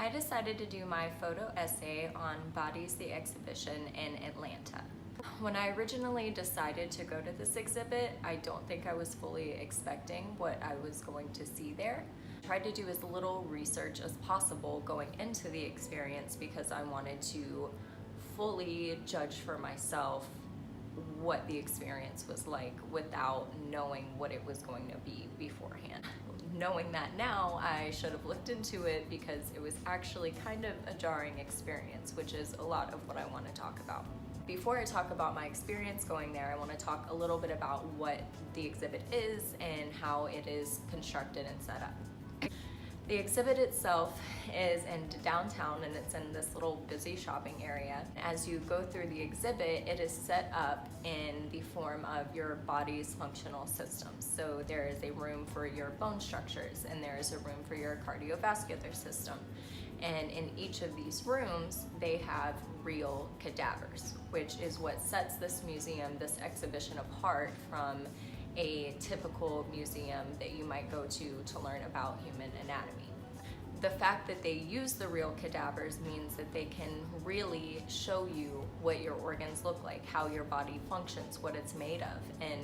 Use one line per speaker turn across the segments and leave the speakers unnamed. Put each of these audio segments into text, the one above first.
I decided to do my photo essay on Bodies the Exhibition in Atlanta. When I originally decided to go to this exhibit, I don't think I was fully expecting what I was going to see there. I tried to do as little research as possible going into the experience because I wanted to fully judge for myself what the experience was like without knowing what it was going to be beforehand. Knowing that now, I should have looked into it because it was actually kind of a jarring experience, which is a lot of what I want to talk about. Before I talk about my experience going there, I want to talk a little bit about what the exhibit is and how it is constructed and set up. The exhibit itself is in downtown and it's in this little busy shopping area. As you go through the exhibit, it is set up in the form of your body's functional systems. So there is a room for your bone structures and there is a room for your cardiovascular system. And in each of these rooms, they have real cadavers, which is what sets this museum, this exhibition apart from a typical museum that you might go to learn about human anatomy. The fact that they use the real cadavers means that they can really show you what your organs look like, how your body functions, what it's made of. And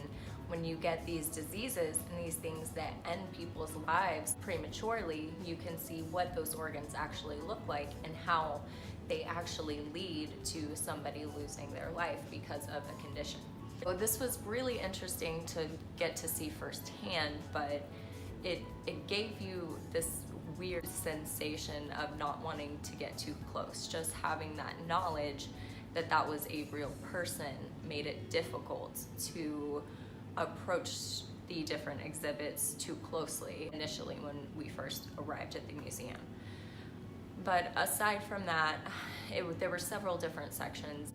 when you get these diseases and these things that end people's lives prematurely, you can see what those organs actually look like and how they actually lead to somebody losing their life because of a condition. So this was really interesting to get to see firsthand, but it gave you this weird sensation of not wanting to get too close. Just having that knowledge that that was a real person made it difficult to approach the different exhibits too closely initially when we first arrived at the museum. But aside from that, there were several different sections.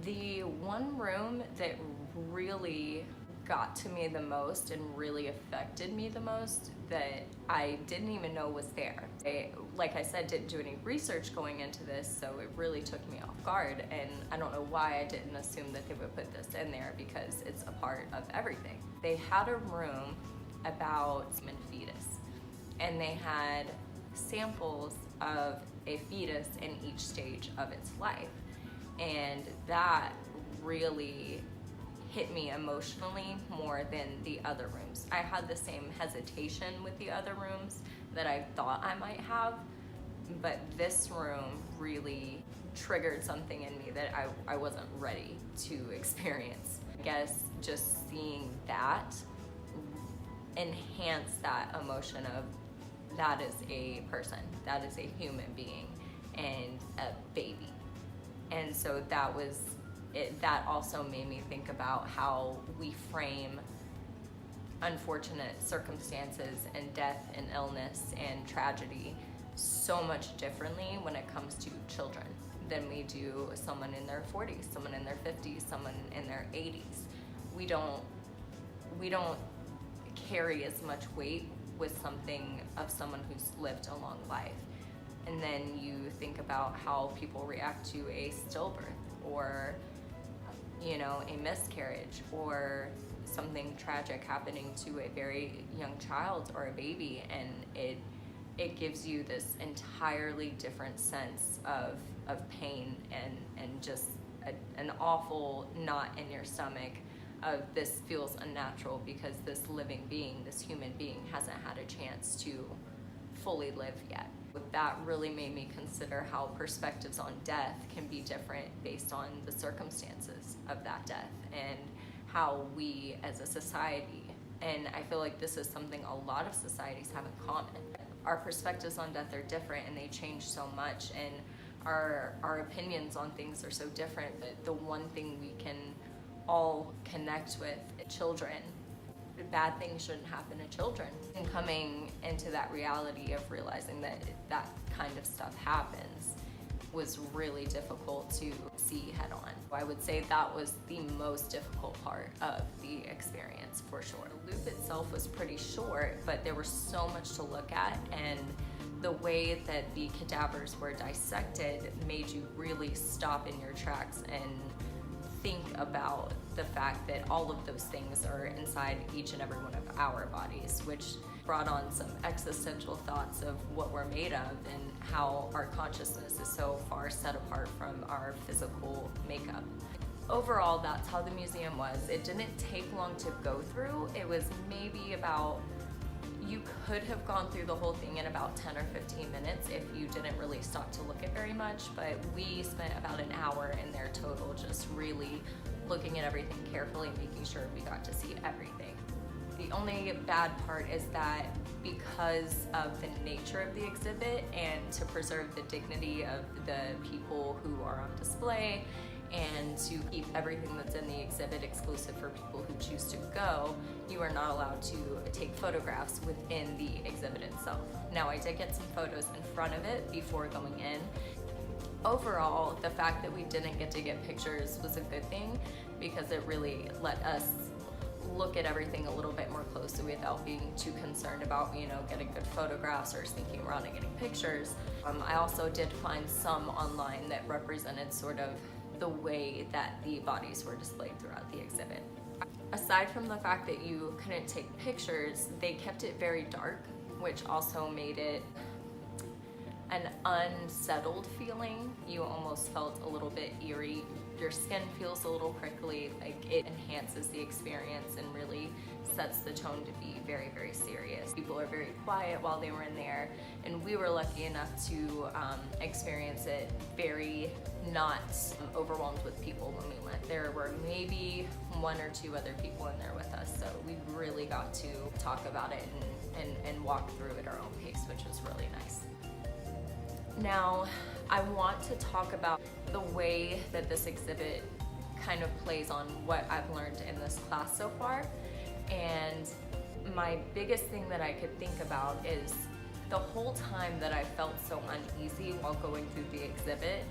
The one room that really got to me the most and really affected me the most that I didn't even know was there. Like I said, didn't do any research going into this, so it really took me off guard, and I don't know why I didn't assume that they would put this in there because it's a part of everything. They had a room about human fetus, and they had samples of a fetus in each stage of its life, and that really hit me emotionally more than the other rooms. I had the same hesitation with the other rooms that I thought I might have, but this room really triggered something in me that I wasn't ready to experience. I guess just seeing that enhanced that emotion of that is a person, that is a human being, and a baby. And so that also made me think about how we frame unfortunate circumstances and death and illness and tragedy so much differently when it comes to children than we do someone in their 40s, someone in their 50s, someone in their 80s. We don't carry as much weight with something of someone who's lived a long life. And then you think about how people react to a stillbirth or a miscarriage or something tragic happening to a very young child or a baby, and it gives you this entirely different sense of pain and just an awful knot in your stomach of this feels unnatural because this living being, this human being hasn't had a chance to fully live yet. That really made me consider how perspectives on death can be different based on the circumstances of that death and how we as a society, and I feel like this is something a lot of societies have in common. Our perspectives on death are different and they change so much, and our opinions on things are so different, but the one thing we can all connect with is children. Bad things shouldn't happen to children. And coming into that reality of realizing that that kind of stuff happens was really difficult to see head on. I would say that was the most difficult part of the experience for sure. The loop itself was pretty short, but there was so much to look at, and the way that the cadavers were dissected made you really stop in your tracks and think about the fact that all of those things are inside each and every one of our bodies, which brought on some existential thoughts of what we're made of and how our consciousness is so far set apart from our physical makeup. Overall, that's how the museum was. It didn't take long to go through. It was maybe about, you could have gone through the whole thing in about 10 or 15 minutes if you didn't really stop to look at very much, but we spent about an hour in there total just really looking at everything carefully, making sure we got to see everything. The only bad part is that because of the nature of the exhibit and to preserve the dignity of the people who are on display and to keep everything that's in the exhibit exclusive for people who choose to go, you are not allowed to take photographs within the exhibit itself. Now, I did get some photos in front of it before going in. Overall, the fact that we didn't get to get pictures was a good thing because it really let us look at everything a little bit more closely without being too concerned about, getting good photographs or sneaking around and getting pictures. I also did find some online that represented sort of the way that the bodies were displayed throughout the exhibit. Aside from the fact that you couldn't take pictures, they kept it very dark, which also made it an unsettled feeling. You almost felt a little bit eerie. Your skin feels a little prickly, like it enhances the experience and really sets the tone to be very, very serious. People are very quiet while they were in there, and we were lucky enough to experience it very not overwhelmed with people when we went. There were maybe one or two other people in there with us, so we really got to talk about it and walk through at our own pace, which was really nice. Now, I want to talk about the way that this exhibit kind of plays on what I've learned in this class so far. And my biggest thing that I could think about is the whole time that I felt so uneasy while going through the exhibit,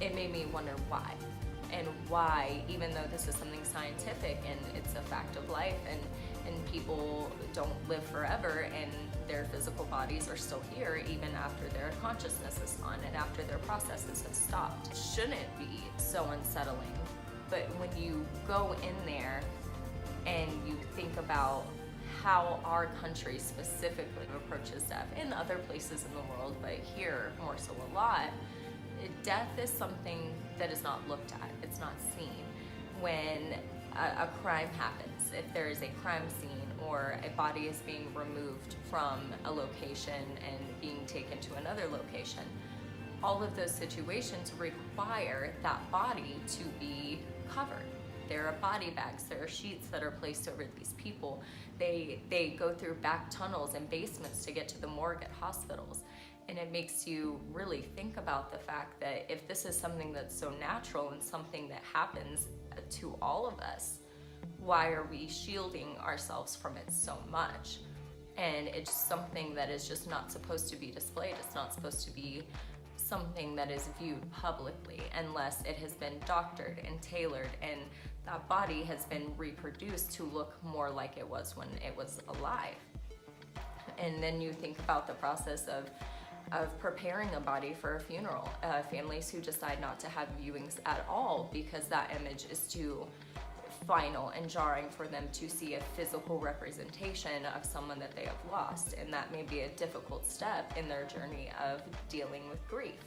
it made me wonder why. And why, even though this is something scientific and it's a fact of life and people don't live forever and their physical bodies are still here even after their consciousness is gone and after their processes have stopped. It shouldn't be so unsettling. But when you go in there and you think about how our country specifically approaches death, in other places in the world, but here more so a lot, death is something that is not looked at, it's not seen. When a crime happens, if there is a crime scene or a body is being removed from a location and being taken to another location, all of those situations require that body to be covered. There are body bags, there are sheets that are placed over these people. They go through back tunnels and basements to get to the morgue at hospitals. And it makes you really think about the fact that if this is something that's so natural and something that happens to all of us, why are we shielding ourselves from it so much? And it's something that is just not supposed to be displayed. It's not supposed to be something that is viewed publicly unless it has been doctored and tailored and that body has been reproduced to look more like it was when it was alive. And then you think about the process of preparing a body for a funeral. Families who decide not to have viewings at all because that image is too final and jarring for them to see a physical representation of someone that they have lost, and that may be a difficult step in their journey of dealing with grief.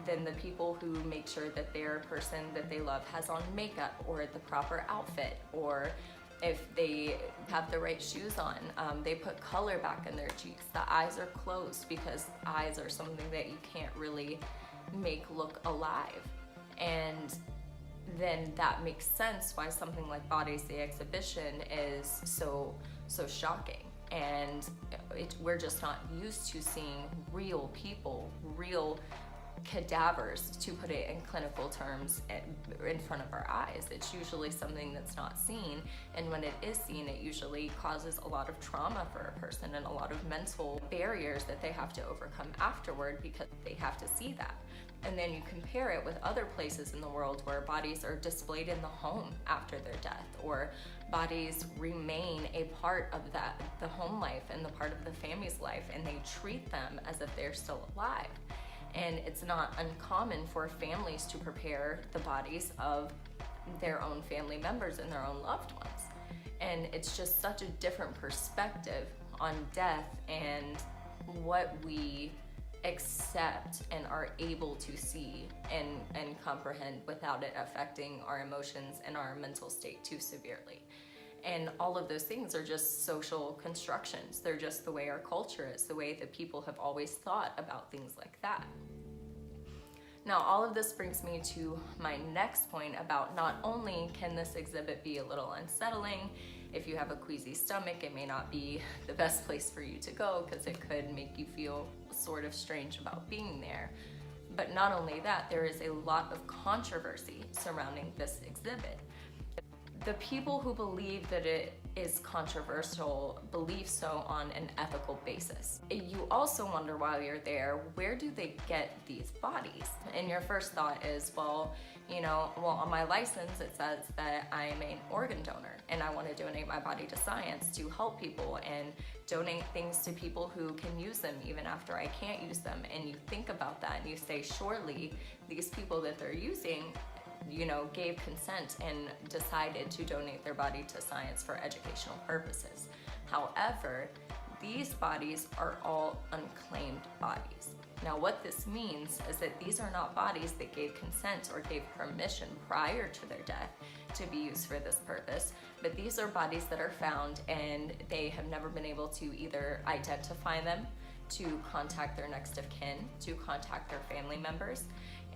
Then the people who make sure that their person that they love has on makeup or the proper outfit, or if they have the right shoes on, they put color back in their cheeks. The eyes are closed because eyes are something that you can't really make look alive. And then that makes sense why something like Bodies the Exhibition is so shocking. And we're just not used to seeing real people, real cadavers, to put it in clinical terms, in front of our eyes. It's usually something that's not seen, and when it is seen, it usually causes a lot of trauma for a person and a lot of mental barriers that they have to overcome afterward because they have to see that. And then you compare it with other places in the world where bodies are displayed in the home after their death, or bodies remain a part of the home life and the part of the family's life, and they treat them as if they're still alive. And it's not uncommon for families to prepare the bodies of their own family members and their own loved ones. And it's just such a different perspective on death and what we accept and are able to see and comprehend without it affecting our emotions and our mental state too severely. And all of those things are just social constructions. They're just the way our culture is, the way that people have always thought about things like that. Now, all of this brings me to my next point about not only can this exhibit be a little unsettling. If you have a queasy stomach, it may not be the best place for you to go because it could make you feel sort of strange about being there. But not only that, there is a lot of controversy surrounding this exhibit. The people who believe that it is controversial believe so on an ethical basis. You also wonder while you're there, where do they get these bodies? And your first thought is, well, on my license it says that I'm an organ donor and I want to donate my body to science to help people and donate things to people who can use them even after I can't use them. And you think about that and you say, surely these people that they're using gave consent and decided to donate their body to science for educational purposes. However, these bodies are all unclaimed bodies. Now, what this means is that these are not bodies that gave consent or gave permission prior to their death to be used for this purpose, but these are bodies that are found and they have never been able to either identify them, to contact their next of kin, to contact their family members.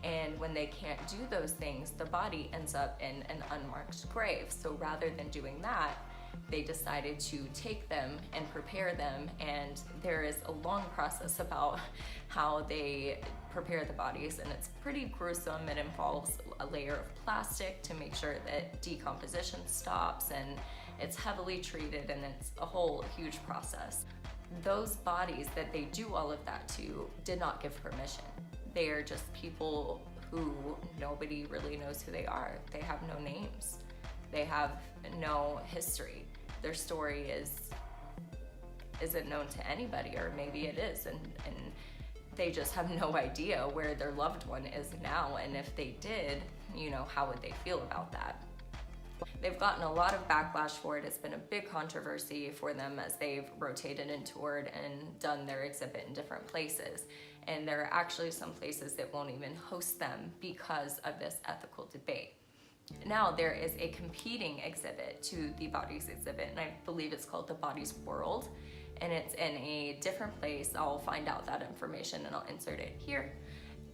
And when they can't do those things, the body ends up in an unmarked grave. So rather than doing that, they decided to take them and prepare them. And there is a long process about how they prepare the bodies, and it's pretty gruesome. It involves a layer of plastic to make sure that decomposition stops, and it's heavily treated, and it's a whole huge process. Those bodies that they do all of that to did not give permission. They are just people who nobody really knows who they are. They have no names. They have no history. Their story isn't known to anybody, or maybe it is, and they just have no idea where their loved one is now. And if they did, how would they feel about that? They've gotten a lot of backlash for it. It's been a big controversy for them as they've rotated and toured and done their exhibit in different places. And there are actually some places that won't even host them because of this ethical debate. Now there is a competing exhibit to the Bodies exhibit, and I believe it's called the Bodies World, and it's in a different place. I'll find out that information and I'll insert it here.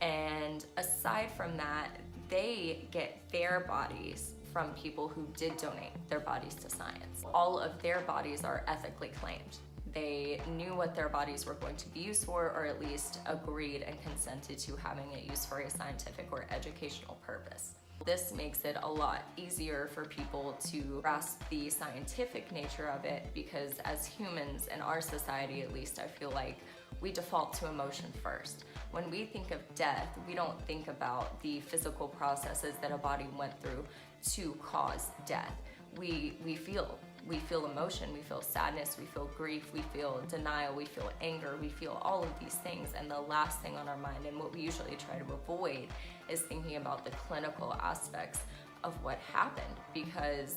And aside from that, they get their bodies from people who did donate their bodies to science. All of their bodies are ethically claimed. They knew what their bodies were going to be used for, or at least agreed and consented to having it used for a scientific or educational purpose. This makes it a lot easier for people to grasp the scientific nature of it, because as humans in our society, at least, I feel like we default to emotion first. When we think of death, we don't think about the physical processes that a body went through to cause death. We feel emotion, we feel sadness, we feel grief, we feel denial, we feel anger, we feel all of these things. And the last thing on our mind, and what we usually try to avoid, is thinking about the clinical aspects of what happened, because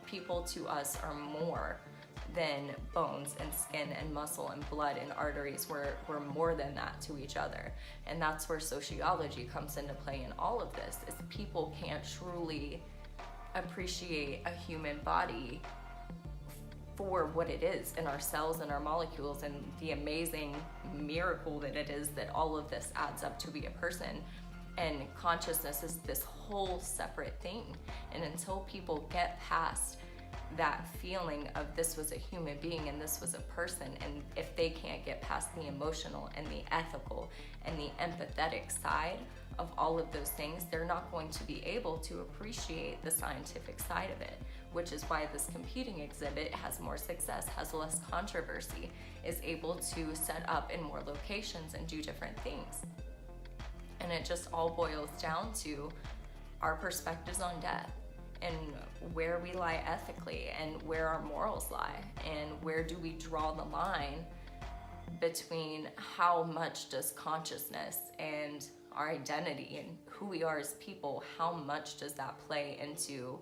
people to us are more than bones and skin and muscle and blood and arteries. We're more than that to each other. And that's where sociology comes into play in all of this, is people can't truly appreciate a human body for what it is, in our cells and our molecules, and the amazing miracle that it is that all of this adds up to be a person. And consciousness is this whole separate thing. And until people get past that feeling of this was a human being and this was a person, and if they can't get past the emotional and the ethical and the empathetic side of all of those things, they're not going to be able to appreciate the scientific side of it, which is why this competing exhibit has more success, has less controversy, is able to set up in more locations and do different things. And it just all boils down to our perspectives on death, and where we lie ethically, and where our morals lie, and where do we draw the line between how much does consciousness and our identity and who we are as people, how much does that play into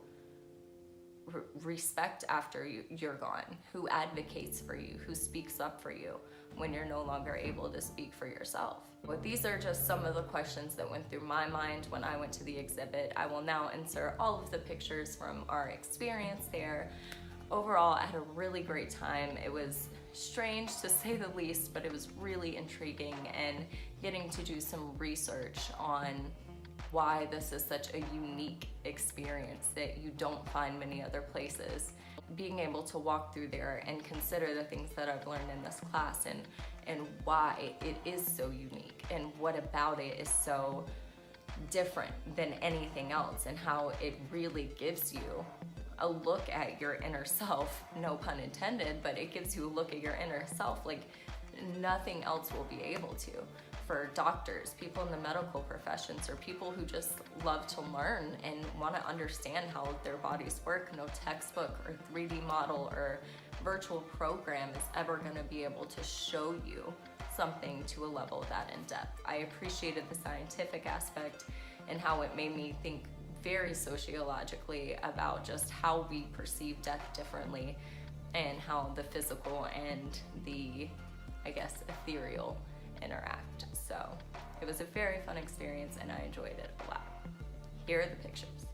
respect after you're gone, who advocates for you, who speaks up for you when you're no longer able to speak for yourself. But these are just some of the questions that went through my mind when I went to the exhibit. I will now insert all of the pictures from our experience there. Overall, I had a really great time. It was strange to say the least, but it was really intriguing, and getting to do some research on why this is such a unique experience that you don't find many other places. Being able to walk through there and consider the things that I've learned in this class, and why it is so unique, and what about it is so different than anything else, and how it really gives you a look at your inner self, no pun intended, but it gives you a look at your inner self like nothing else will be able to. For doctors, people in the medical professions, or people who just love to learn and want to understand how their bodies work, no textbook or 3D model or virtual program is ever going to be able to show you something to a level that in depth. I appreciated the scientific aspect and how it made me think very sociologically about just how we perceive death differently, and how the physical and the, I guess, ethereal interact. So it was a very fun experience and I enjoyed it a lot. Here are the pictures.